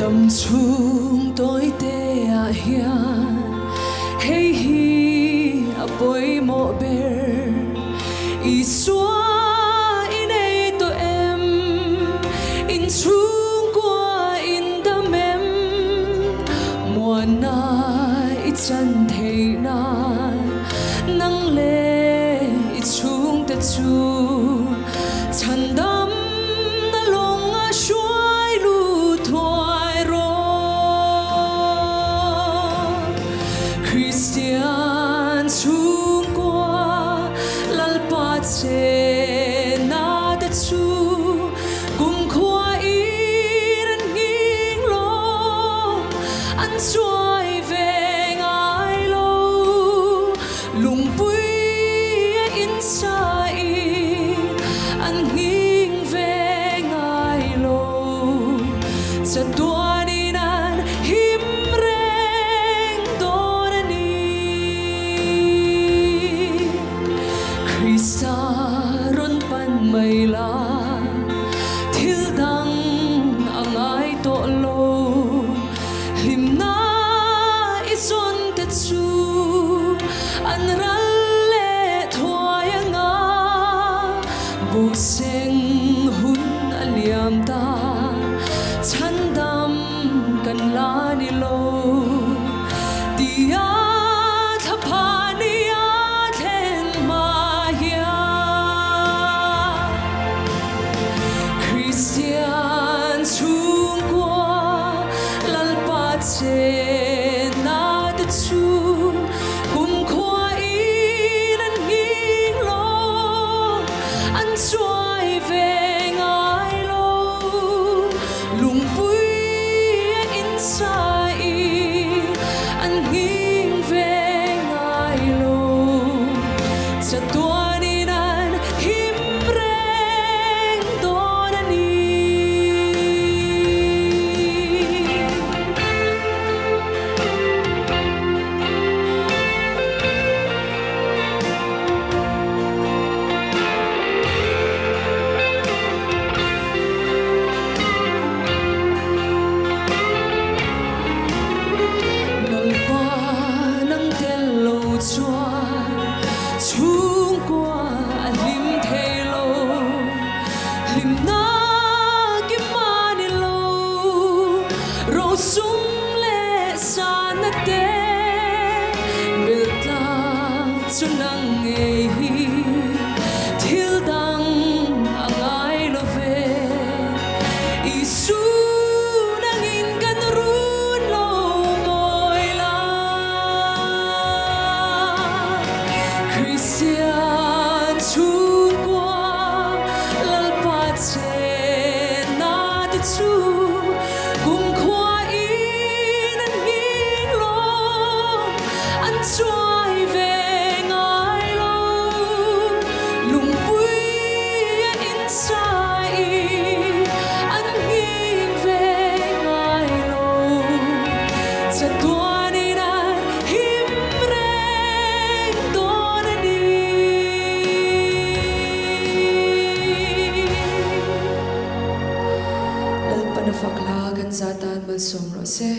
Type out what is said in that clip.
tâm chung tôi tê hiền hey hi bôi mộ bề y xóa in ấy tôi em in chung qua in đam em mùa nay chân thề nan nắng lệ chung ta chu chân đam na long a xuôi lu thoại ro Christian chung qua lal pa che na ta chu cùng khoa in an nging lo an xuôi về ngài lâu lùng bụi in sai an nging về ngài lâu sa tua ni nan him reng do na ni Krista ron pan mai la thil dang angai to lo lim na ison te chu an ral le thoya nga bu seng hun aliam ta chan dam kan la ni lo tia thapa ni a then ma ya Christian chung qua lal pa che na ta chu kum khoa in an nging lo an xuôi về ngài lâu lùng bụi in sai an nging về ngài lâu cha tua ni nan him reng do na ni chung qua lim thề lâu lim na kim mani lâu ro sum le sa na te bel ta chunang e hi thil dang angai lo ve isu nang in kan run lo moi la Christian chung qua lal pa che na ta chu cùng khoa in an nging lo an xuôi về ngài lâu lùng bụi in sai an nging về ngài lâu cha tua ni nan him reng do na ni lal pa na fakla kan zatan bal som ro se